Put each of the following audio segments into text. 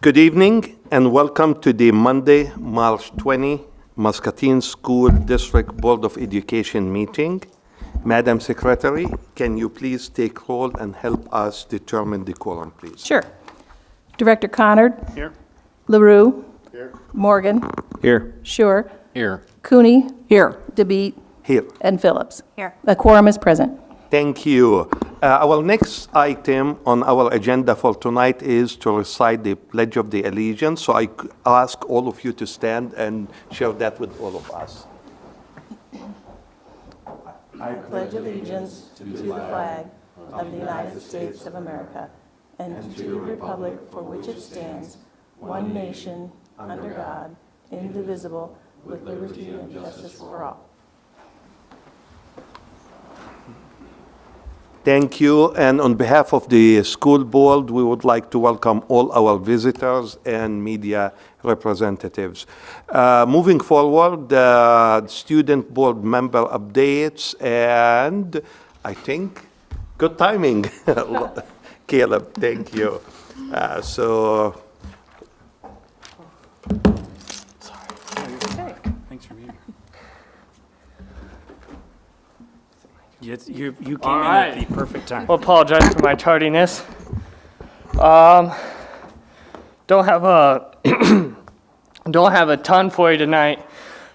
Good evening and welcome to the Monday, March 20, Muscatine School District Board of Education meeting. Madam Secretary, can you please take roll and help us determine the quorum, please? Sure. Director Connard. Here. LaRue. Here. Morgan. Here. Shure. Here. Cooney. Here. DeBeat. Here. And Phillips. Here. The quorum is present. Thank you. Our next item on our agenda for tonight is to recite the Pledge of the Allegiance. So I ask all of you to stand and share that with all of us. I pledge allegiance to the flag of the United States of America and to the republic for which it stands, one nation, under God, indivisible, with liberty and justice for all. Thank you. And on behalf of the school board, we would like to welcome all our visitors and media representatives. Moving forward, the student board member updates, and I think good timing. Caleb, thank you. Thanks for being here. You came in at the perfect time. Well, apologize for my tardiness. Don't have a don't have a ton for you tonight.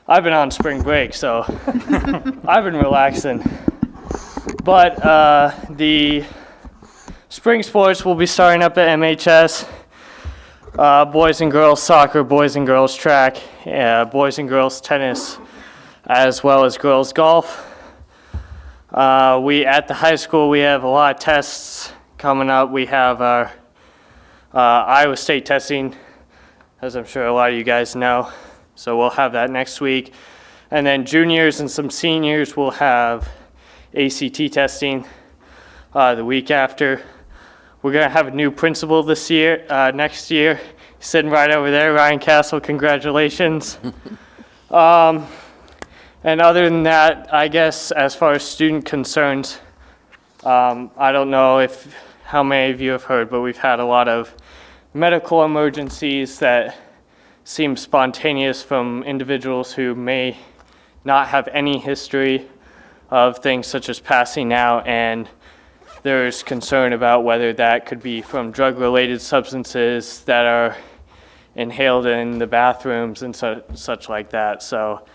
I've been on spring break, so I've been relaxing. But the spring sports will be starting up at MHS. Boys and girls soccer, boys and girls track, boys and girls tennis, as well as girls golf. At the high school, we have a lot of tests coming up. We have our Iowa State testing, as I'm sure a lot of you guys know. So we'll have that next week. And then juniors and some seniors will have ACT testing the week after. We're going to have a new principal this year, next year. Sitting right over there, Ryan Castle, congratulations. And other than that, I guess as far as student concerns, I don't know how many of you have heard, but we've had a lot of medical emergencies that seem spontaneous from individuals who may not have any history of things such as passing out, and there's concern about whether that could be from drug-related substances that are inhaled in the bathrooms and such like that. So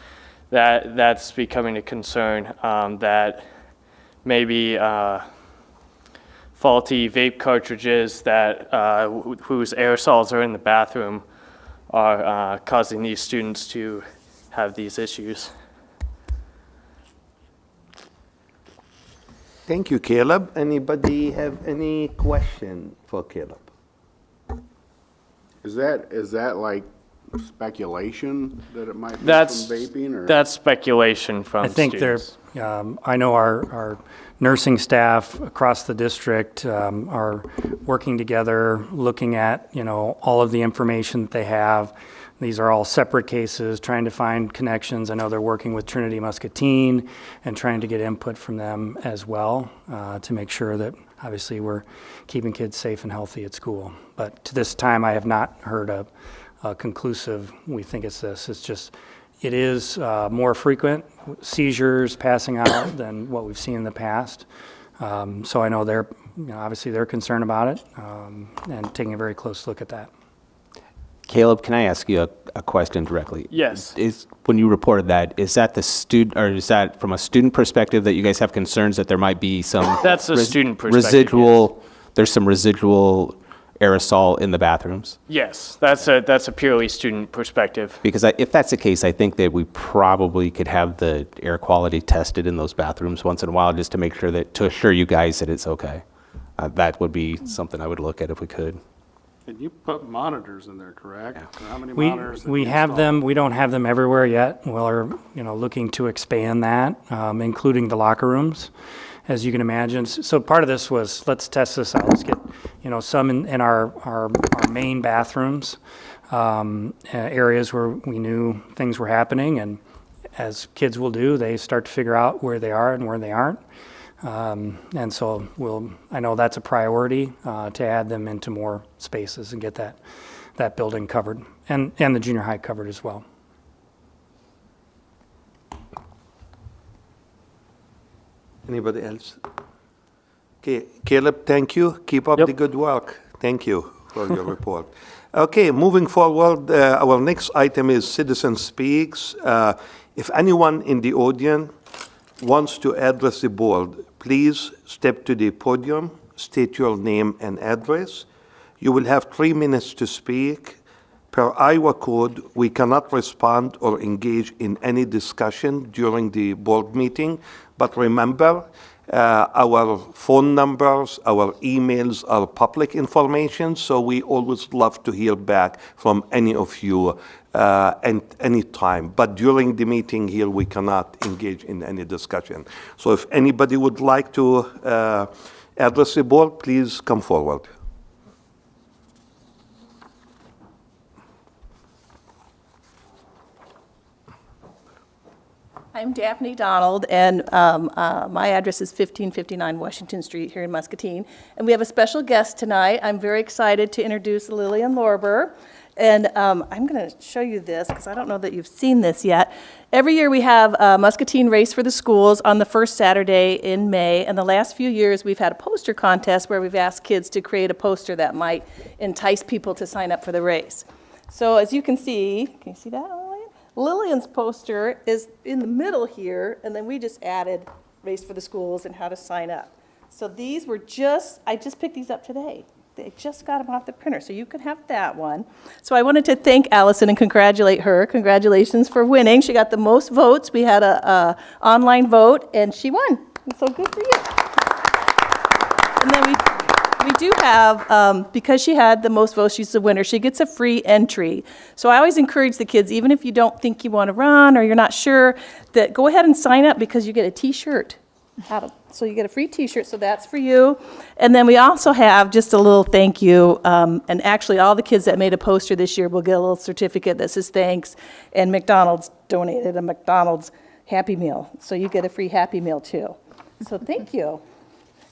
that's becoming a concern, that maybe faulty vape cartridges that whose aerosols are in the bathroom are causing these students to have these issues. Thank you, Caleb. Anybody have any question for Caleb? Is that like speculation that it might be That's from vaping, or? That's speculation from I think students. I know our nursing staff across the district are working together, looking at, all of the information that they have. These are all separate cases, trying to find connections. I know they're working with Trinity Muscatine and trying to get input from them as well to make sure that obviously we're keeping kids safe and healthy at school. But to this time, I have not heard a conclusive, we think it's this. It's just, it is more frequent, seizures, passing out than what we've seen in the past. So I know they're, obviously they're concerned about it and taking a very close look at that. Caleb, can I ask you a question directly? Yes. When you reported that, is that the student, or is that from a student perspective that you guys have concerns that there might be some That's a student perspective. residual? There's some residual aerosol in the bathrooms? Yes, that's a purely student perspective. Because if that's the case, I think that we probably could have the air quality tested in those bathrooms once in a while, just to make sure to assure you guys that it's okay. That would be something I would look at if we could. And you put monitors in there, correct? Yeah. How many We monitors? have them. We don't have them everywhere yet. We're looking to expand that, including the locker rooms, as you can imagine. So part of this was, let's test this out. Let's get some in our main bathrooms, areas where we knew things were happening, and as kids will do, they start to figure out where they are and where they aren't. And so I know that's a priority to add them into more spaces and get that that building covered, and the junior high covered as well. Anybody else? Okay, Caleb, thank you. Keep up Yep. the good work. Thank you for your report. Okay, moving forward, our next item is Citizen Speaks. If anyone in the audience wants to address the board, please step to the podium, state your name and address. You will have 3 minutes to speak. Per Iowa code, we cannot respond or engage in any discussion during the board meeting, but remember, our phone numbers, our emails are public information, so we always love to hear back from any of you at any time. But during the meeting here, we cannot engage in any discussion. So if anybody would like to address the board, please come forward. I'm Daphne Donald, and my address is 1559 Washington Street here in Muscatine. And we have a special guest tonight. I'm very excited to introduce Lillian Lorber. And I'm going to show you this because I don't know that you've seen this yet. Every year we have a Muscatine Race for the Schools on the first Saturday in May. And the last few years we've had a poster contest where we've asked kids to create a poster that might entice people to sign up for the race. So as you can see that? Lillian's poster is in the middle here, and then we just added Race for the Schools and how to sign up. So these were I just picked these up today. They just got them off the printer, so you can have that one. So I wanted to thank Allison and congratulate her. Congratulations for winning. She got the most votes. We had a online vote, and she won. So good for you. And then we do have, because she had the most votes, she's the winner, she gets a free entry. So I always encourage the kids, even if you don't think you want to run or you're not sure, that go ahead and sign up because you get a t-shirt. So you get a free t-shirt, so that's for you. And then we also have just a little thank you, and actually all the kids that made a poster this year will get a little certificate that says thanks, and McDonald's donated a McDonald's Happy Meal, so you get a free Happy Meal too. So thank you.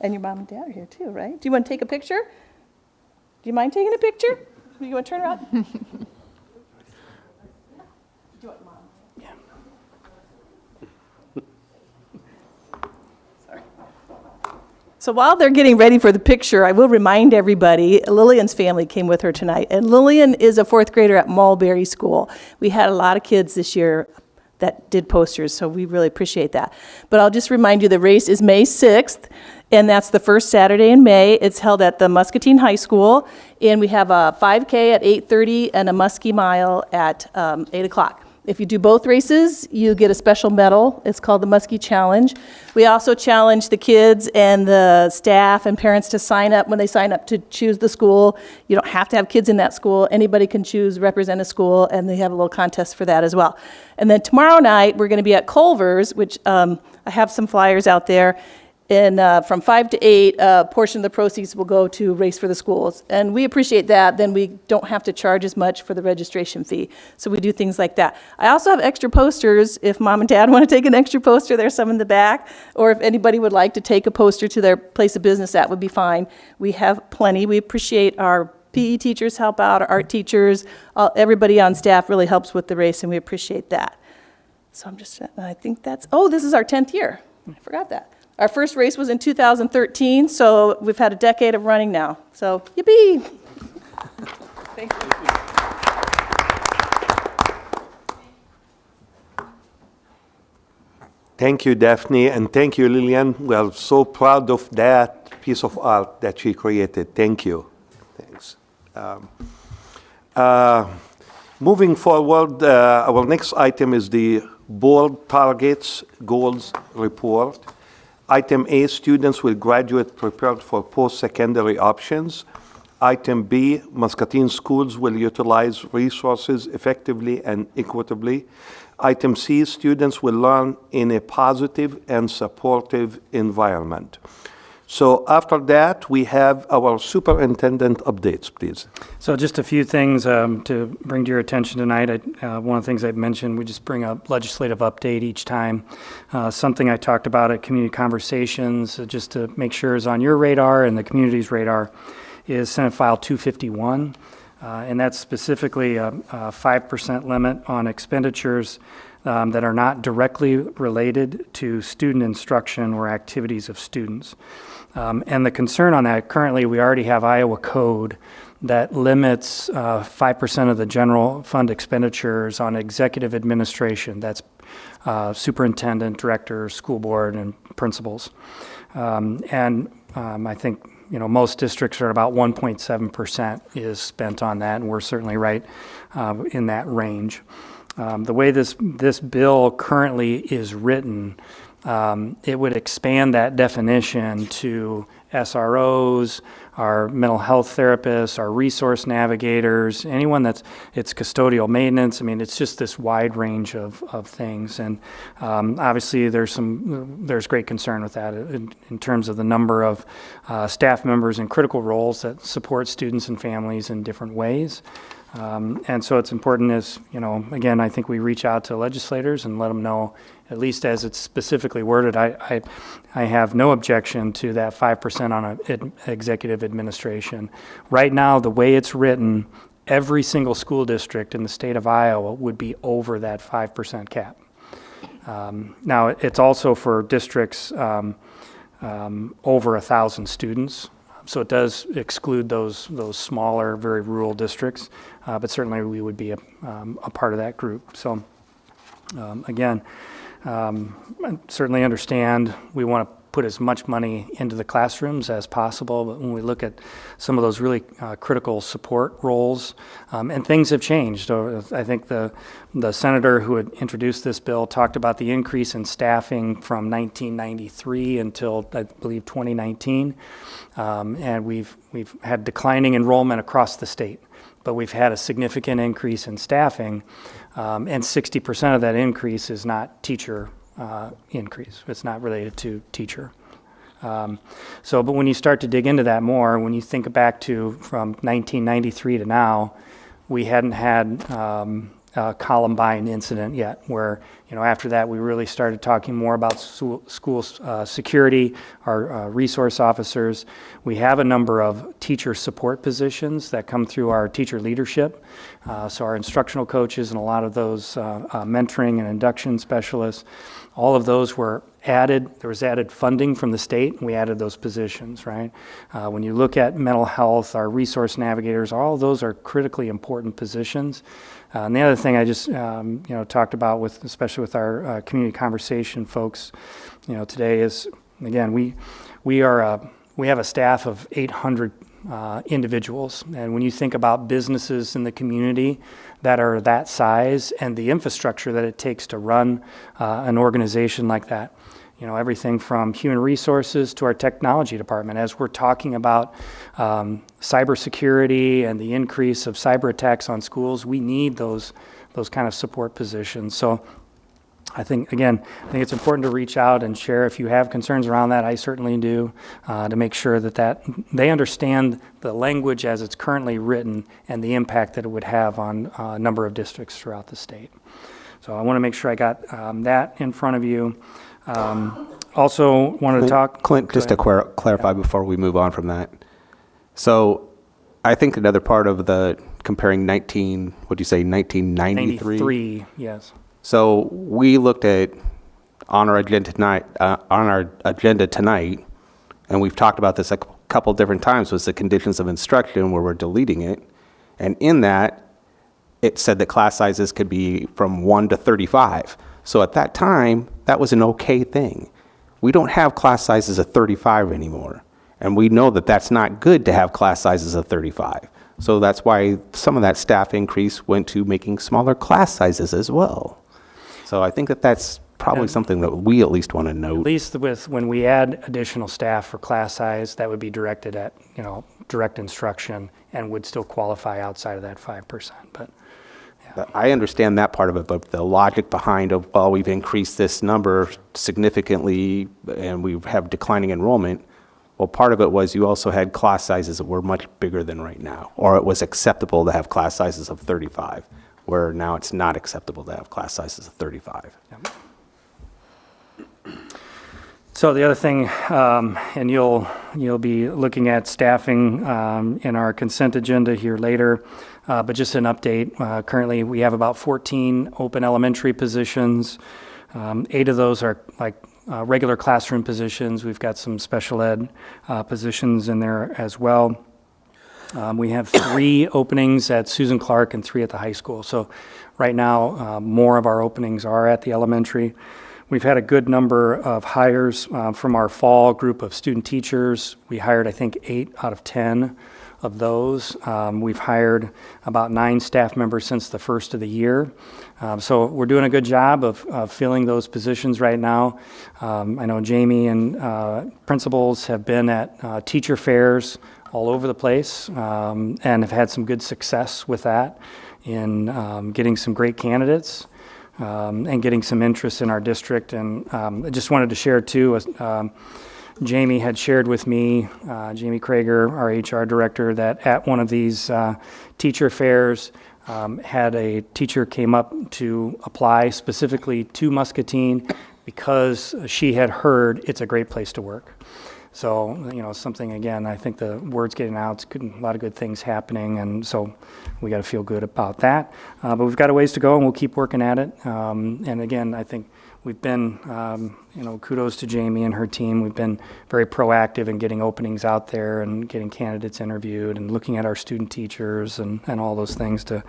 And your mom and dad are here too, right? Do you want to take a picture? Do you mind taking a picture? You want to turn around? Do you want mom? Yeah. Sorry. So while they're getting ready for the picture, I will remind everybody, Lillian's family came with her tonight. And Lillian is a 4th grader at Mulberry School. We had a lot of kids this year that did posters, so we really appreciate that. But I'll just remind you, the race is May 6th. And that's the first Saturday in May. It's held at the Muscatine High School, and we have a 5K at 8:30 and a Muskie Mile at 8 o'clock. If you do both races, you get a special medal. It's called the Muskie Challenge. We also challenge the kids and the staff and parents to sign up when they sign up to choose the school. You don't have to have kids in that school. Anybody can choose, represent a school, and they have a little contest for that as well. And then tomorrow night, we're going to be at Culver's, which I have some flyers out there. And from 5 to 8, a portion of the proceeds will go to Race for the Schools. And we appreciate that. Then we don't have to charge as much for the registration fee. So we do things like that. I also have extra posters. If mom and dad want to take an extra poster, there's some in the back. Or if anybody would like to take a poster to their place of business, that would be fine. We have plenty. We appreciate our PE teachers help out, our art teachers. Everybody on staff really helps with the race, and we appreciate that. So I think this is our 10th year. I forgot that. Our first race was in 2013, so we've had a decade of running now. So, yippee! Thank you. Thank you, Daphne, and thank you, Lillian. We are so proud of that piece of art that she created. Thank you. Thanks. Moving forward, our next item is the Board Targets Goals Report. Item A, students will graduate prepared for post-secondary options. Item B, Muscatine schools will utilize resources effectively and equitably. Item C, students will learn in a positive and supportive environment. So after that, we have our superintendent updates, please. So just a few things to bring to your attention tonight. One of the things I've mentioned, we just bring a legislative update each time. Something I talked about at community conversations, just to make sure is on your radar and the community's radar, is Senate File 251. And that's specifically a 5% limit on expenditures that are not directly related to student instruction or activities of students. And the concern on that, currently we already have Iowa code that limits 5% of the general fund expenditures on executive administration. That's superintendent, director, school board, and principals. I think most districts are about 1.7% is spent on that, and we're certainly right in that range. The way this bill currently is written, it would expand that definition to SROs, our mental health therapists, our resource navigators, anyone it's custodial maintenance. I mean, it's just this wide range of things. And obviously there's great concern with that in terms of the number of staff members in critical roles that support students and families in different ways. And so it's important again, I think we reach out to legislators and let them know, at least as it's specifically worded, I have no objection to that 5% on executive administration. Right now, the way it's written, every single school district in the state of Iowa would be over that 5% cap. Now, it's also for districts over 1,000 students. So it does exclude those smaller, very rural districts, but certainly we would be a part of that group. So again, I certainly understand we want to put as much money into the classrooms as possible, but when we look at some of those really critical support roles, and things have changed. I think the senator who had introduced this bill talked about the increase in staffing from 1993 until, I believe, 2019, and we've had declining enrollment across the state, but we've had a significant increase in staffing, and 60% of that increase is not teacher increase. It's not related to teacher. But when you start to dig into that more, when you think back to from 1993 to now, we hadn't had a Columbine incident yet, where after that we really started talking more about school security, our resource officers. We have a number of teacher support positions that come through our teacher leadership. So our instructional coaches and a lot of those mentoring and induction specialists, all of those were added. There was added funding from the state, and we added those positions, right? When you look at mental health, our resource navigators, all of those are critically important positions. And the other thing I just talked about especially with our community conversation folks, today is, again, we have a staff of 800 individuals, and when you think about businesses in the community that are that size and the infrastructure that it takes to run an organization like that, everything from human resources to our technology department. As we're talking about cybersecurity and the increase of cyber attacks on schools, we need those kind of support positions. So I think it's important to reach out and share if you have concerns around that. I certainly do, to make sure that they understand the language as it's currently written and the impact that it would have on a number of districts throughout the state. So I want to make sure I got that in front of you. Also wanted to talk. Clint, just to clarify before we move on from that. So I think another part of the comparing 1993? 93, yes. So we looked at on our agenda tonight, and we've talked about this a couple different times, was the conditions of instruction where we're deleting it. And in that, it said that class sizes could be from 1 to 35. So at that time, that was an okay thing. We don't have class sizes of 35 anymore. And we know that that's not good to have class sizes of 35. So that's why some of that staff increase went to making smaller class sizes as well. So I think that that's probably something that we at least want to note. At least when we add additional staff for class size, that would be directed at, direct instruction and would still qualify outside of that 5%. But I understand that part of it, but the logic behind we've increased this number significantly and we have declining enrollment. Well, part of it was you also had class sizes that were much bigger than right now, or it was acceptable to have class sizes of 35, where now it's not acceptable to have class sizes of 35. Yep. So the other thing, and you'll be looking at staffing in our consent agenda here later, but just an update. Currently, we have about 14 open elementary positions. 8 of those are like regular classroom positions. We've got some special ed positions in there as well. We have 3 openings at Susan Clark and 3 at the high school. So right now, more of our openings are at the elementary. We've had a good number of hires from our fall group of student teachers. We hired, I think, 8 out of 10 of those. We've hired about 9 staff members since the first of the year. So we're doing a good job of filling those positions right now. I know Jamie and principals have been at teacher fairs all over the place and have had some good success with that in getting some great candidates. And getting some interest in our district. And I just wanted to share too, Jamie had shared with me, Jamie Krager, our HR director, that at one of these teacher fairs, had a teacher came up to apply specifically to Muscatine because she had heard it's a great place to work. So, something, again, I think the word's getting out, a lot of good things happening, and so we got to feel good about that. But we've got a ways to go, and we'll keep working at it. And again, I think we've been, kudos to Jamie and her team. We've been very proactive in getting openings out there and getting candidates interviewed and looking at our student teachers and all those things to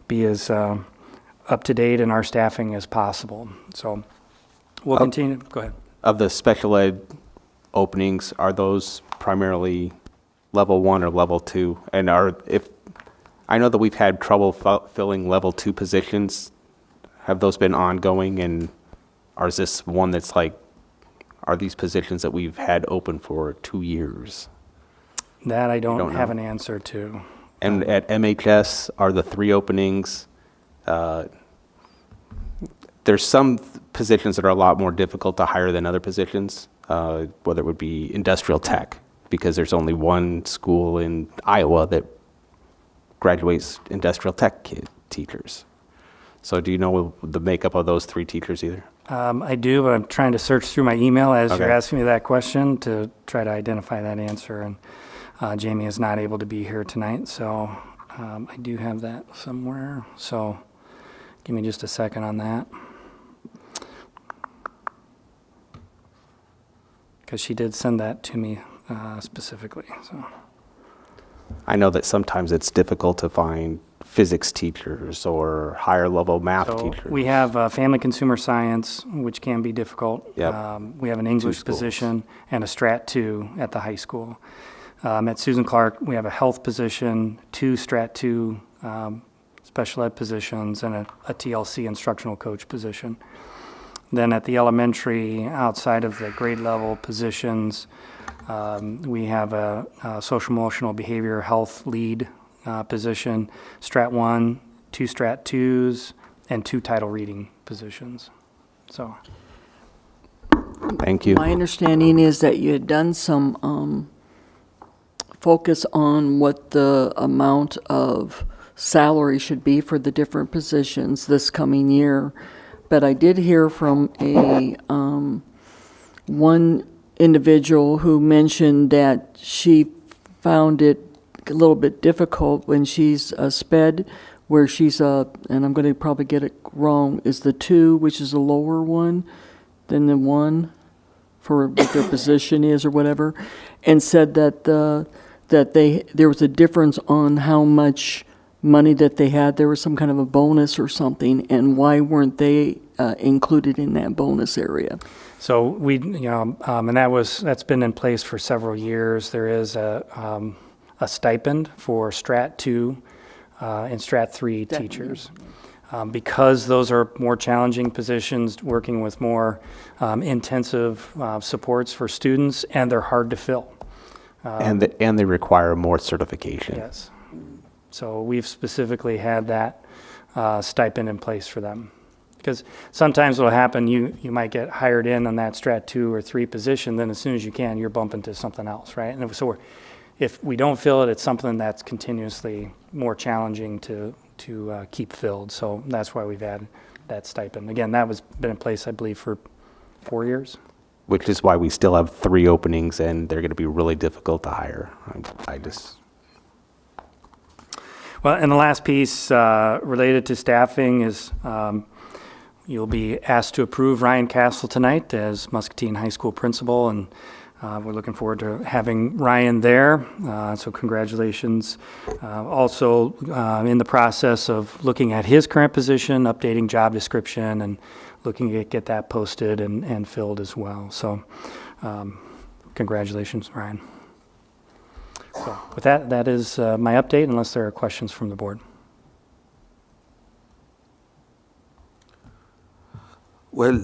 be as up to date in our staffing as possible. So we'll continue. Go ahead. Of the special ed openings, are those primarily level 1 or level 2? And I know that we've had trouble filling level 2 positions. Have those been ongoing, and is this one that's are these positions that we've had open for 2 years? That I don't know. have an answer to. And at MHS, are the 3 openings, there's some positions that are a lot more difficult to hire than other positions, whether it would be industrial tech, because there's only one school in Iowa that graduates industrial tech teachers. So do you know the makeup of those 3 teachers either? I do, but I'm trying to search through my email as Okay. you're asking me that question to try to identify that answer. And Jamie is not able to be here tonight, so I do have that somewhere. So give me just a second on that. Because she did send that to me specifically. So I know that sometimes it's difficult to find physics teachers or higher level math teachers. we have family consumer science, which can be difficult. Yep. We have an English schools. position and a Strat 2 at the high school. At Susan Clark, we have a health position, 2 Strat 2 special ed positions, and a TLC instructional coach position. Then at the elementary, outside of the grade level positions, we have a social emotional behavior health lead position, Strat 1, 2 Strat 2s, and 2 title reading positions. So Thank you. My understanding is that you had done some focus on what the amount of salary should be for the different positions this coming year. But I did hear from one individual who mentioned that she found it a little bit difficult when she's a SPED, where she's and I'm going to probably get it wrong, is the 2, which is a lower one than the 1 for what their position is or whatever, and said that there was a difference on how much money that they had. There was some kind of a bonus or something, and why weren't they included in that bonus area? So we, and that's been in place for several years. There is a stipend for Strat 2 and Strat 3 teachers. Because those are more challenging positions, working with more intensive supports for students, and they're hard to fill. And they require more certification. Yes. So we've specifically had that stipend in place for them. Because sometimes what will happen, you might get hired in on that Strat 2 or 3 position, then as soon as you can, you're bumping to something else, right? And so if we don't fill it, it's something that's continuously more challenging to keep filled. So that's why we've had that stipend. Again, that was been in place, I believe, for 4 years. which is why we still have 3 openings, and they're going to be really difficult to hire. I just, Well, and the last piece related to staffing is you'll be asked to approve Ryan Castle tonight as Muscatine High School principal, and we're looking forward to having Ryan there. So congratulations. Also in the process of looking at his current position, updating job description, and looking to get that posted and filled as well. So congratulations, Ryan. So with that, that is my update, unless there are questions from the board. Well,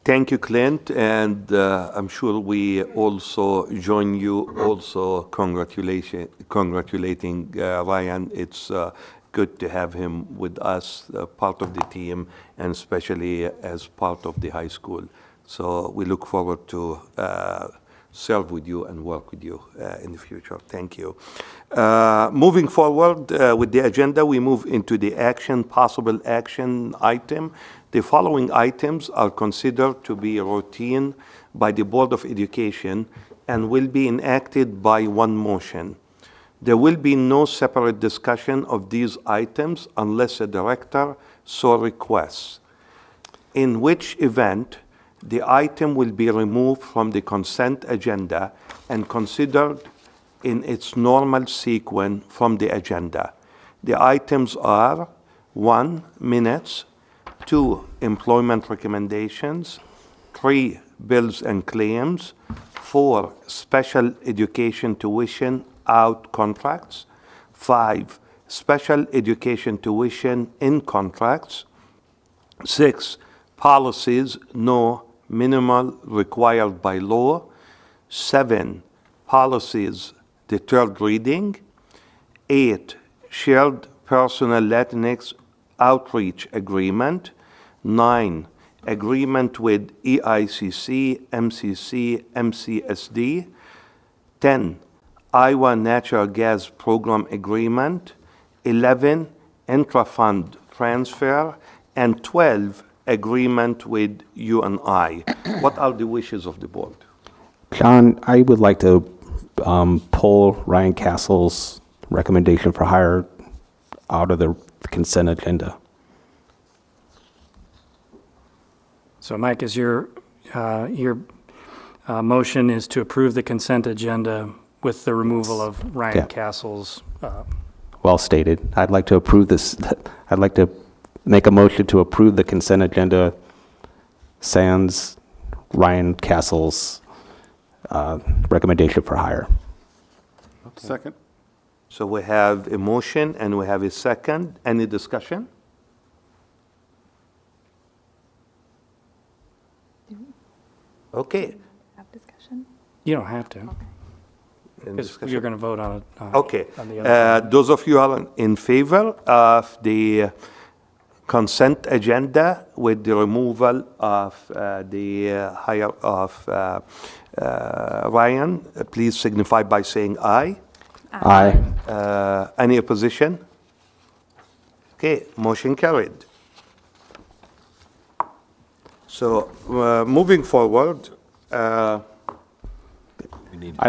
thank you, Clint, and I'm sure we also join you also congratulating Ryan. It's good to have him with us, part of the team, and especially as part of the high school. So we look forward to serve with you and work with you in the future. Thank you. Moving forward with the agenda, we move into the possible action item. The following items are considered to be routine by the Board of Education and will be enacted by one motion. There will be no separate discussion of these items unless a director so requests, in which event the item will be removed from the consent agenda and considered in its normal sequence from the agenda. The items are 1. Minutes, 2. Employment recommendations, 3. Bills and claims, 4. Special education tuition out contracts, 5. Special education tuition in contracts, 6. Policies no minimal required by law, 7. Policies the third reading, 8. Shared personal Latinx outreach agreement, 9. Agreement with EICC, MCC, MCSD, 10. Iowa Natural Gas Program Agreement, 11. Intra-fund transfer, and 12. Agreement with UNI. What are the wishes of the board? John, I would like to pull Ryan Castle's recommendation for hire out of the consent agenda. So Mike, is your motion is to approve the consent agenda with the removal of Ryan Yeah. Castle's, Well stated. I'd like to approve this, I'd like to make a motion to approve the consent agenda sans Ryan Castle's recommendation for hire. Second? So we have a motion and we have a second. Any discussion? Okay. Have discussion? you don't have to, Any because discussion? you're going to vote on it. Okay. on the other side. Those of you who are in favor of the consent agenda with the removal of the hire of Ryan, please signify by saying aye. Aye. Any opposition? Okay, motion carried. So, moving forward,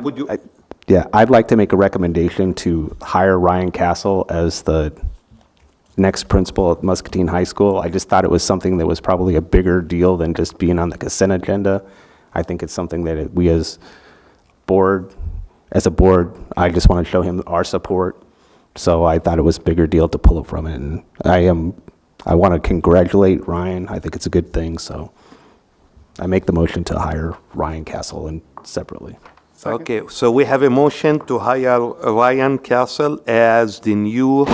would you? Yeah, I'd like to make a recommendation to hire Ryan Castle as the next principal at Muscatine High School. I just thought it was something that was probably a bigger deal than just being on the consent agenda. I think it's something that we as a board, I just want to show him our support. So I thought it was a bigger deal to pull it from it. And I want to congratulate Ryan. I think it's a good thing. So I make the motion to hire Ryan Castle and separately. Okay, so we have a motion to hire Ryan Castle as the new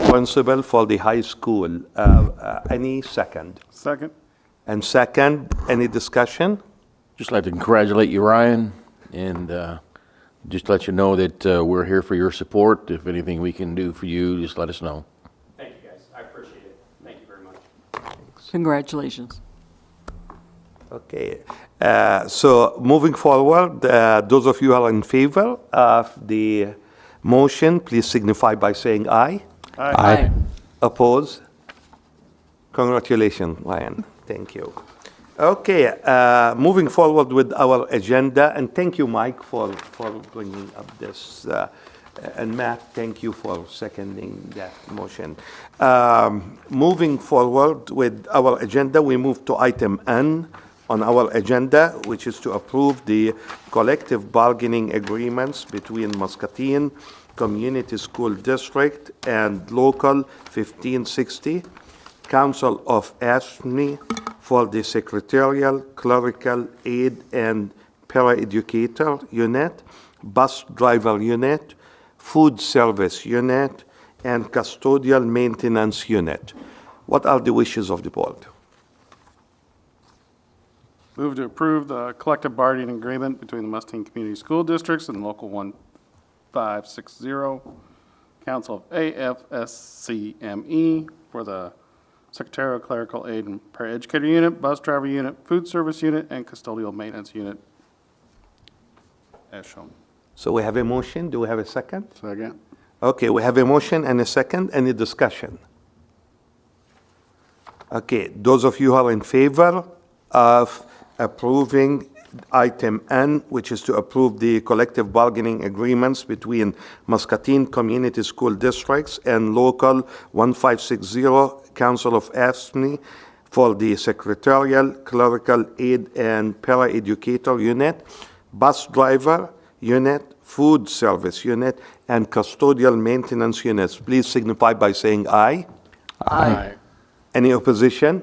principal for the high school. Any second? Second? And second, any discussion? Just like to congratulate you, Ryan, and just let you know that we're here for your support. If anything we can do for you, just let us know. Thank you, guys. I appreciate it. Thank you very much. Congratulations. Okay, so moving forward, those of you who are in favor of the motion, please signify by saying aye. Aye. Oppose? Congratulations, Ryan. Thank you. Okay, moving forward with our agenda, and thank you, Mike, for bringing up this. And Matt, thank you for seconding that motion. Moving forward with our agenda, we move to item N on our agenda, which is to approve the collective bargaining agreements between Muscatine Community School District and Local 1560, Council of ASME for the Secretarial, Clerical, Aid, and Paraeducator Unit, Bus Driver Unit, Food Service Unit, and Custodial Maintenance Unit. What are the wishes of the board? Move to approve the collective bargaining agreement between the Muscatine Community School Districts and Local 1560, Council of AFSCME for the Secretarial, Clerical, Aid, and Paraeducator Unit, Bus Driver Unit, Food Service Unit, and Custodial Maintenance Unit, as shown. So we have a motion. Do we have a second? Second. Okay, we have a motion and a second. Any discussion? Okay, those of you who are in favor of approving item N, which is to approve the collective bargaining agreements between Muscatine Community School Districts and Local 1560, Council of AFSCME for the Secretarial, Clerical, Aid, and Paraeducator Unit, Bus Driver Unit, Food Service Unit, and Custodial Maintenance Units, please signify by saying aye. Aye. Any opposition?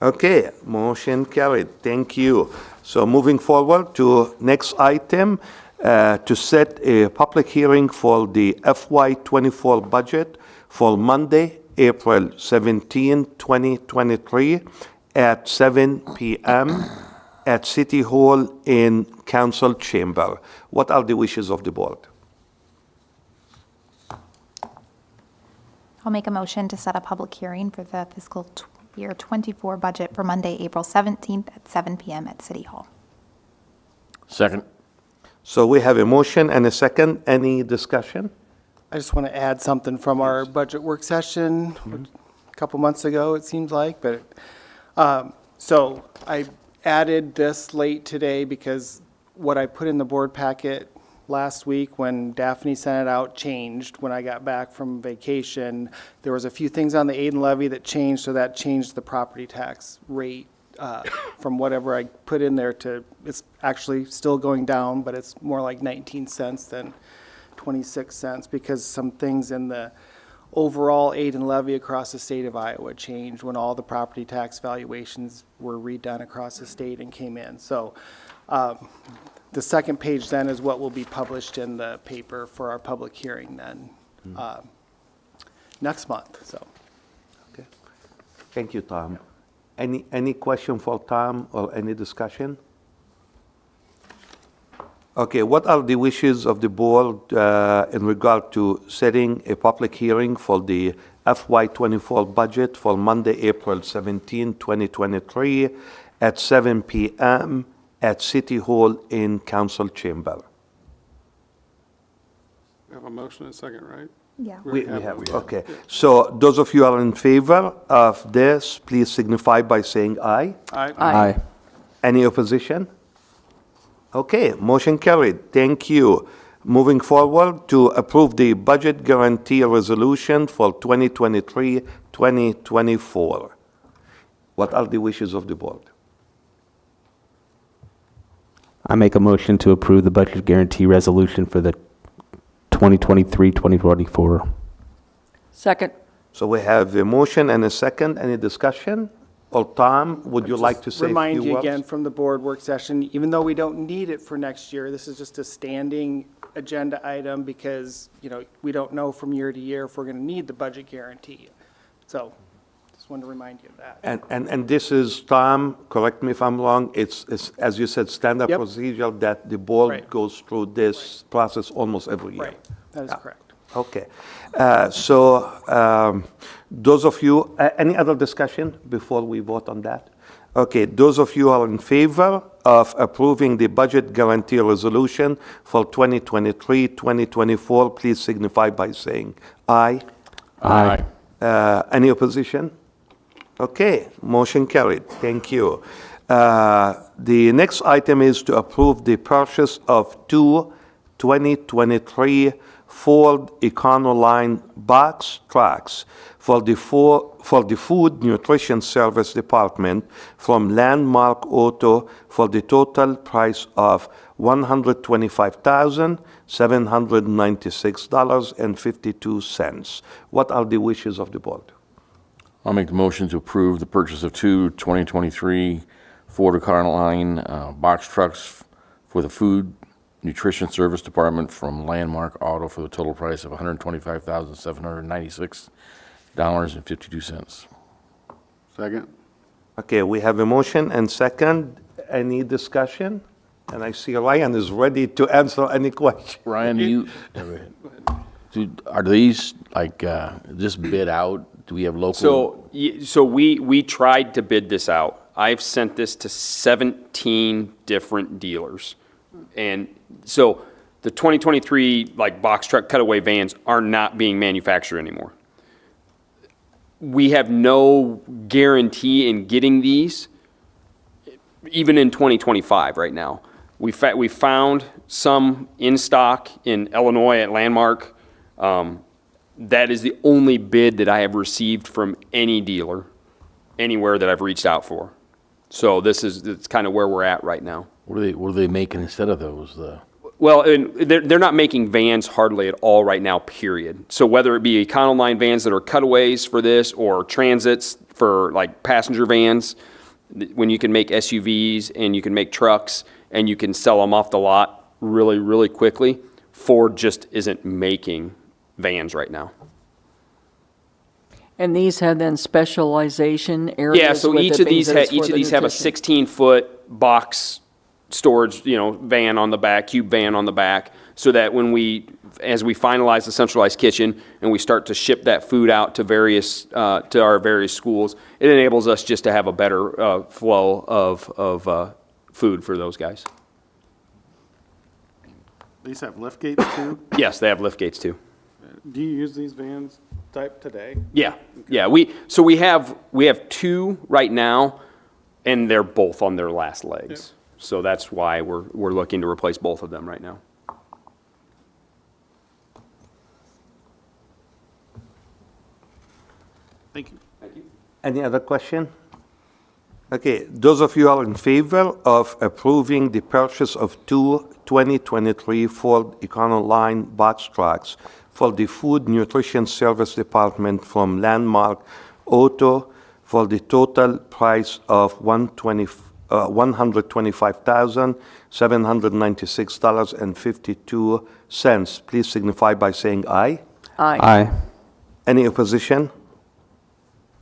Okay, motion carried. Thank you. So moving forward to next item, to set a public hearing for the FY24 budget for Monday, April 17, 2023 at 7 p.m. at City Hall in Council Chamber. What are the wishes of the board? I'll make a motion to set a public hearing for the fiscal year 24 budget for Monday, April 17th at 7 p.m. at City Hall. Second. So we have a motion and a second. Any discussion? I just want to add something from our budget work session a couple months ago, it seems like. But so I added this late today because what I put in the board packet last week when Daphne sent it out changed. When I got back from vacation, there was a few things on the aid and levy that changed, so that changed the property tax rate from whatever I put in there to, it's actually still going down, but it's more like 19 cents than 26 cents because some things in the overall aid and levy across the state of Iowa changed when all the property tax valuations were redone across the state and came in. So the second page then is what will be published in the paper for our public hearing then next month. So, Okay. Thank you, Tom. Any question for Tom or any discussion? Okay, what are the wishes of the board in regard to setting a public hearing for the FY24 budget for Monday, April 17, 2023 at 7 p.m. at City Hall in Council Chamber? We have a motion and a second, right? Yeah. We have, okay. So those of you who are in favor of this, please signify by saying aye. Aye. Any opposition? Okay, motion carried. Thank you. Moving forward to approve the budget guarantee resolution for 2023-2024. What are the wishes of the board? I make a motion to approve the budget guarantee resolution for the 2023-2024. Second. So we have a motion and a second. Any discussion? Or Tom, would you like to say a few words? remind you again from the board work session, even though we don't need it for next year, this is just a standing agenda item because, you know, we don't know from year to year if we're going to need the budget guarantee. So just wanted to remind you of that. And this is, Tom, correct me if I'm wrong, it's as you said, standard Yep. procedure that the board Right. goes through this process almost every year. Right, that is correct. Okay. Those of you, any other discussion before we vote on that? Okay, those of you who are in favor of approving the budget guarantee resolution for 2023-2024, please signify by saying aye. Aye. Any opposition? Okay, motion carried. Thank you. The next item is to approve the purchase of two 2023 Ford Econoline box trucks for the Food Nutrition Service Department from Landmark Auto for the total price of $125,796.52. What are the wishes of the board? I'll make the motion to approve the purchase of two 2023 Ford Econoline box trucks for the Food Nutrition Service Department from Landmark Auto for the total price of $125,796.52. Second? Okay, we have a motion and second. Any discussion? And I see Ryan is ready to answer any question. Ryan, are these like just bid out? Do we have local? So we tried to bid this out. I've sent this to 17 different dealers. And so the 2023 like box truck cutaway vans are not being manufactured anymore. We have no guarantee in getting these, even in 2025 right now. We found some in stock in Illinois at Landmark. That is the only bid that I have received from any dealer, anywhere that I've reached out for. So it's kind of where we're at right now. What are they making instead of those? Well, and they're not making vans hardly at all right now, period. So whether it be Econoline vans that are cutaways for this or transits for like passenger vans, when you can make SUVs and you can make trucks and you can sell them off the lot really, really quickly, Ford just isn't making vans right now. And these have then specialization areas? Yeah, so with each it of these because it's for the have a nutrition. 16-foot box storage, van on the back, cube van on the back, so that as we finalize the centralized kitchen and we start to ship that food out to our various schools, it enables us just to have a better flow of food for those guys. These have lift gates too? Yes, they have lift gates too. Do you use these vans type today? Yeah, yeah. We have two right now, and they're both on their last legs. Yep. So that's why we're looking to replace both of them right now. Thank you. Thank you. Any other question? Okay, those of you are in favor of approving the purchase of two 2023 Ford Econoline box trucks for the Food Nutrition Service Department from Landmark Auto for the total price of $125,796.52. Please signify by saying aye. Aye. Any opposition?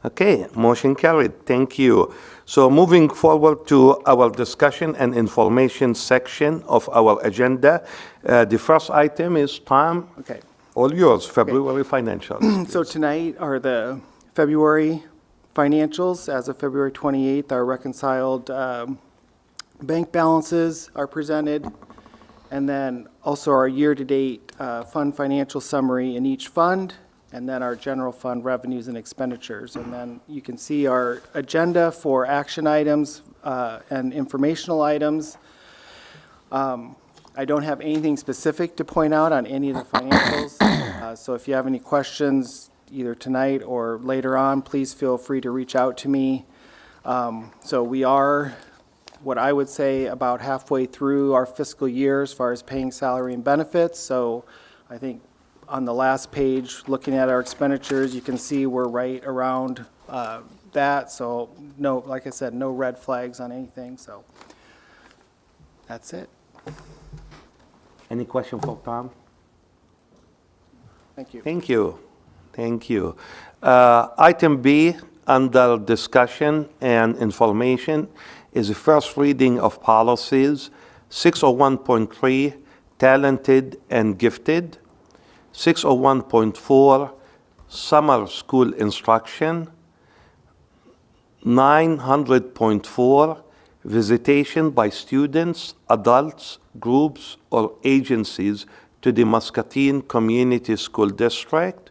Okay, motion carried. Thank you. So moving forward to our discussion and information section of our agenda, the first item is Tom. Okay. All yours, February financials. So tonight are the February financials. As of February 28th, our reconciled bank balances are presented. And then also our year-to-date fund financial summary in each fund, and then our general fund revenues and expenditures. And then you can see our agenda for action items and informational items. I don't have anything specific to point out on any of the financials. So if you have any questions, either tonight or later on, please feel free to reach out to me. So we are, what I would say, about halfway through our fiscal year as far as paying salary and benefits. So I think on the last page, looking at our expenditures, you can see we're right around that. So no, like I said, no red flags on anything. So that's it. Any question for Tom? Thank you. Thank you. Thank you. Item B, under discussion and information, is the first reading of policies 601.3, talented and gifted, 601.4, summer school instruction, 900.4, visitation by students, adults, groups, or agencies to the Muscatine Community School District,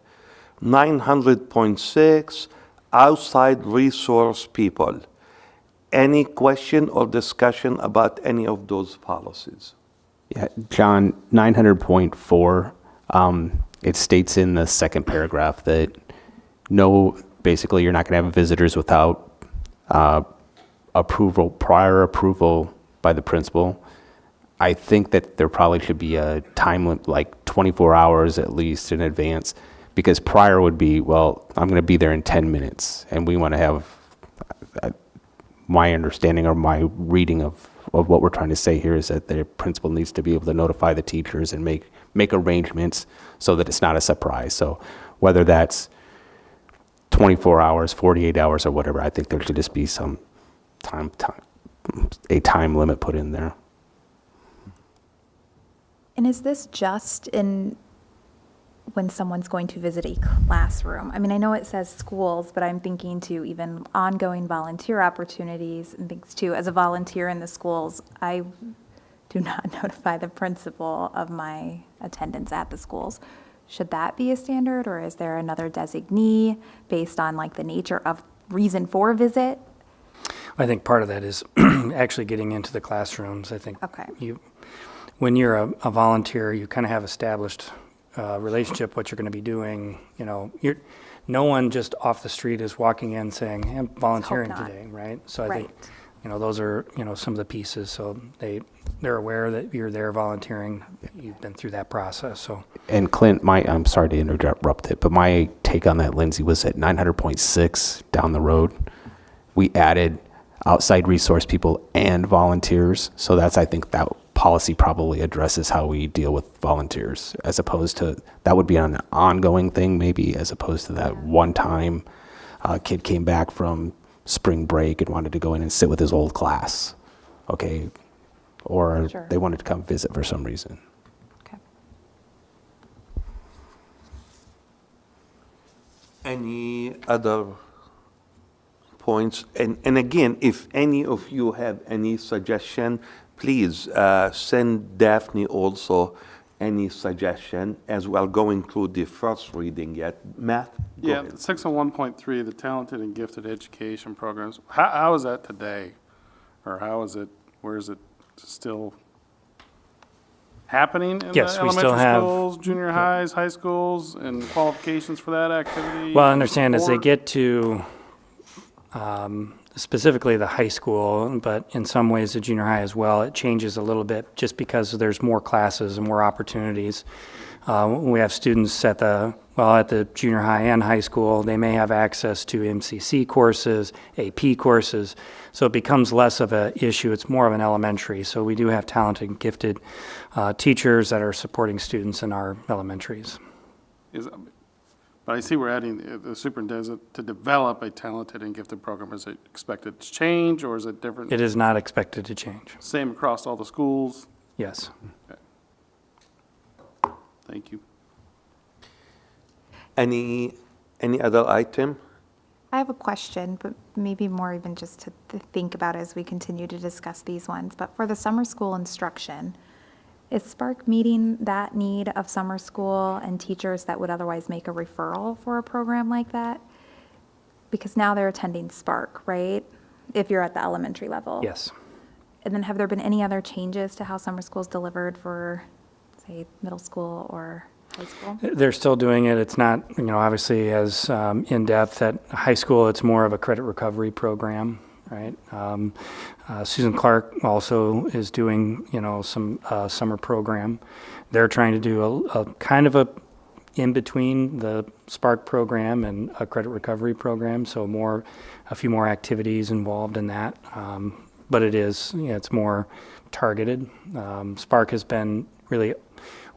900.6, outside resource people. Any question or discussion about any of those policies? Yeah, John, 900.4, it states in the second paragraph that basically you're not going to have visitors without prior approval by the principal. I think that there probably should be a time limit, like 24 hours at least in advance, because prior would be, well, I'm going to be there in 10 minutes, and we want to have my understanding or my reading of what we're trying to say here is that the principal needs to be able to notify the teachers and make arrangements so that it's not a surprise. So whether that's 24 hours, 48 hours, or whatever, I think there should just be some a time limit put in there. And is this just in when someone's going to visit a classroom? I mean, I know it says schools, but I'm thinking to even ongoing volunteer opportunities and things too. As a volunteer in the schools, I do not notify the principal of my attendance at the schools. Should that be a standard, or is there another designee based on like the nature of reason for visit? I think part of that is actually getting into the classrooms. I think Okay. when you're a volunteer, you kind of have established relationship, what you're going to be doing. You know, no one just off the street is walking in saying, "I'm volunteering not. today," right? So I think, Right. those are, some of the pieces. So they're aware that you're there volunteering. You've been through that process. So And Clint, I'm sorry to interrupt it, but my take on that, Lindsay, was at 900.6 down the road, we added outside resource people and volunteers. So I think that policy probably addresses how we deal with volunteers, as opposed to, that would be an ongoing thing maybe, as opposed to that one time kid came back from spring break and wanted to go in and sit with his old class, okay? Or Sure. they wanted to come visit for some reason. Okay. Any other points? And again, if any of you have any suggestion, please send Daphne also any suggestion as well going through the first reading yet. Matt? Go Yeah, ahead. section 1.3, the talented and gifted education programs. How is that today? Or where is it still happening in the Yes, we still elementary have- schools, junior highs, high schools, and qualifications for that activity? well, I understand as they Sport? get to specifically the high school, but in some ways the junior high as well, it changes a little bit just because there's more classes and more opportunities. We have students at the junior high and high school, they may have access to MCC courses, AP courses, so it becomes less of an issue. It's more of an elementary. So we do have talented and gifted teachers that are supporting students in our elementaries. But I see we're adding the superintendent to develop a talented and gifted program. Is it expected to change, or is it different? It is not expected to change. Same across all the schools? Yes. Thank you. Any other item? I have a question, but maybe more even just to think about as we continue to discuss these ones. But for the summer school instruction, is Spark meeting that need of summer school and teachers that would otherwise make a referral for a program like that? Because now they're attending Spark, right? If you're at the elementary level. Yes. And then have there been any other changes to how summer school is delivered for, say, middle school or high school? They're still doing it. It's not, obviously as in-depth. At high school, it's more of a credit recovery program, right? Susan Clark also is doing, some summer program. They're trying to do a kind of a in between the Spark program and a credit recovery program, so a few more activities involved in that. But it's more targeted. Spark has been really,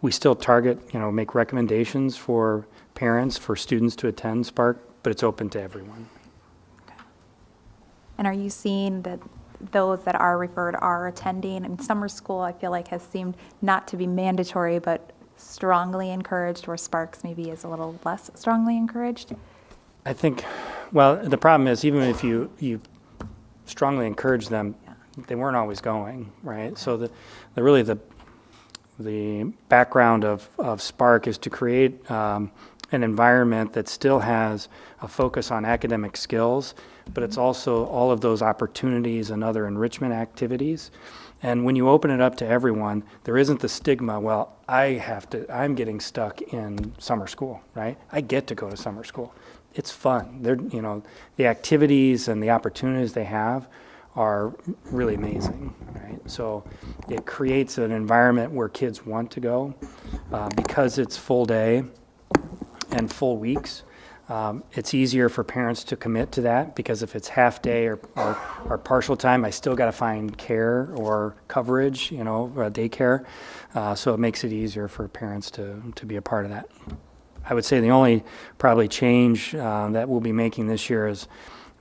we still target, make recommendations for parents, for students to attend Spark, but it's open to everyone. And are you seeing that those that are referred are attending? And summer school, I feel like, has seemed not to be mandatory, but strongly encouraged, where Sparks maybe is a little less strongly encouraged? I think, well, the problem is even if you strongly encourage them, they weren't always going, right? So the background of Spark is to create an environment that still has a focus on academic skills, but it's also all of those opportunities and other enrichment activities. And when you open it up to everyone, there isn't the stigma, well, I'm getting stuck in summer school, right? I get to go to summer school. It's fun. The activities and the opportunities they have are really amazing, right? So it creates an environment where kids want to go because it's full day and full weeks. It's easier for parents to commit to that because if it's half day or partial time, I still got to find care or coverage, daycare. So it makes it easier for parents to be a part of that. I would say the only probably change that we'll be making this year is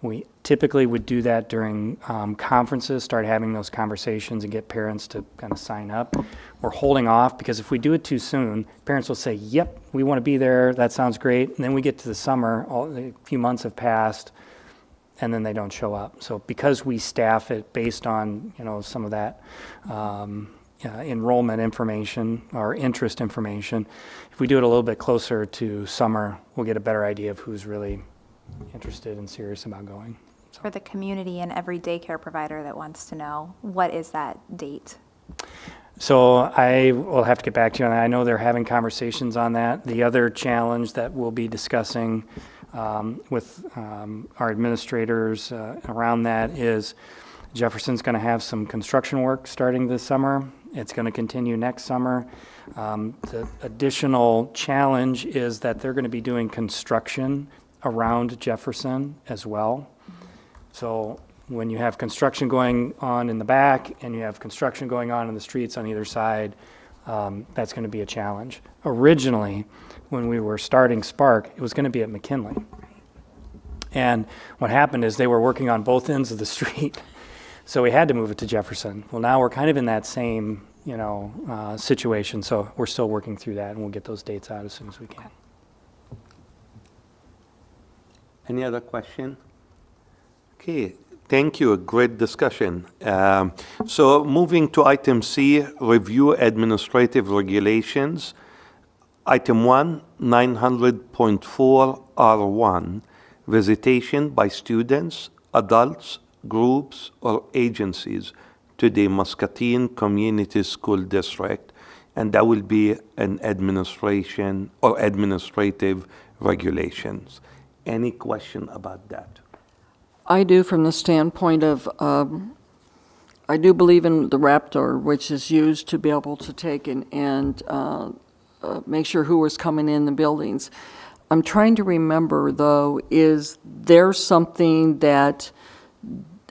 we typically would do that during conferences, start having those conversations and get parents to kind of sign up. We're holding off because if we do it too soon, parents will say, yep, we want to be there, that sounds great. And then we get to the summer, a few months have passed, and then they don't show up. So because we staff it based on some of that enrollment information or interest information, if we do it a little bit closer to summer, we'll get a better idea of who's really interested and serious about going. For the community and every daycare provider that wants to know, what is that date? So I will have to get back to you on that. I know they're having conversations on that. The other challenge that we'll be discussing with our administrators around that is Jefferson's going to have some construction work starting this summer. It's going to continue next summer. The additional challenge is that they're going to be doing construction around Jefferson as well. So when you have construction going on in the back and you have construction going on in the streets on either side, that's going to be a challenge. Originally, when we were starting Spark, it was going to be at McKinley. And what happened is they were working on both ends of the street. So we had to move it to Jefferson. Well, now we're kind of in that same, situation. So we're still working through that and we'll get those dates out as soon as we can. Any other question? Okay, thank you. A great discussion. So moving to item C, review administrative regulations. Item 1, 900.4 R1, visitation by students, adults, groups, or agencies to the Muscatine Community School District, and that will be an administration or administrative regulations. Any question about that? I do, from the standpoint of, I do believe in the Raptor, which is used to be able to take and make sure who is coming in the buildings. I'm trying to remember, though, is there something that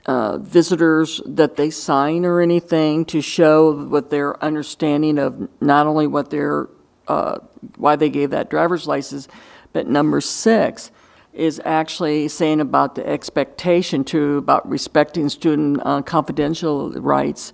visitors, that they sign or anything to show what their understanding of not only what their, why they gave that driver's license, but number 6, is actually saying about the expectation about respecting student confidential rights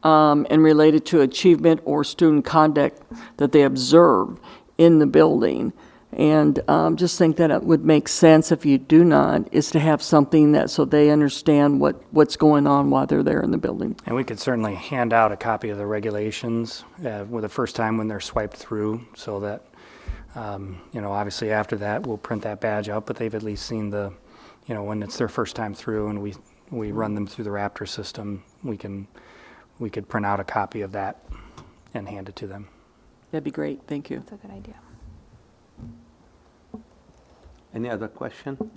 and related to achievement or student conduct that they observe in the building. And just think that it would make sense, if you do not, is to have something that so they understand what's going on while they're there in the building. And we could certainly hand out a copy of the regulations with the first time when they're swiped through, so that obviously after that, we'll print that badge out, but they've at least seen when it's their first time through and we run them through the Raptor system, we could print out a copy of that and hand it to them. That'd be great. Thank you. That's a good idea. Any other question?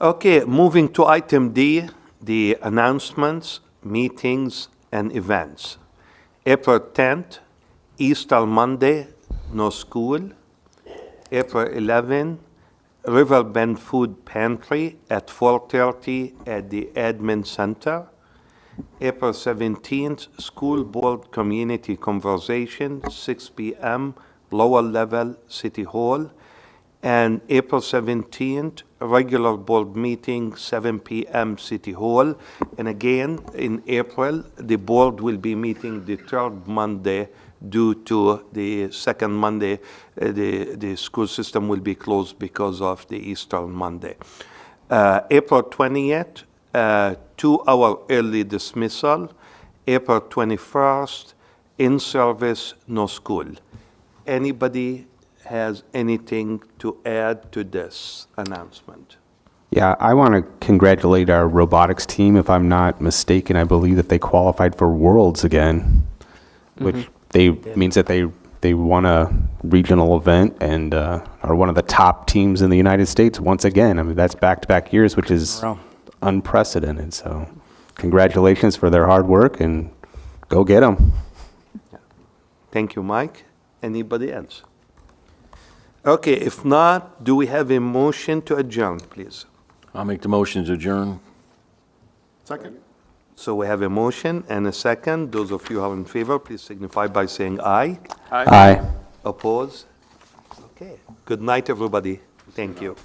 Okay, moving to item D, the announcements, meetings, and events. April 10th, Easter Monday, no school. April 11, Riverbend Food Pantry at 4:30 at the Admin Center. April 17th, School Board Community Conversation, 6 p.m., lower level, City Hall. And April 17th, regular board meeting, 7 p.m., City Hall. And again, in April, the board will be meeting the third Monday due to the second Monday, the school system will be closed because of the Easter Monday. April 20th, 2-hour early dismissal. April 21st, in service, no school. Anybody has anything to add to this announcement? Yeah, I want to congratulate our robotics team. If I'm not mistaken, I believe that they qualified for Worlds again, which means that they won a regional event and are one of the top teams in the United States once again. I mean, that's back-to-back years, which is Wow. unprecedented. So congratulations for their hard work, and go get them. Thank you, Mike. Anybody else? Okay, if not, do we have a motion to adjourn, please? I'll make the motion to adjourn. Second? So we have a motion and a second. Those of you who are in favor, please signify by saying aye. Aye. Oppose? Okay. Good night, everybody. Thank you.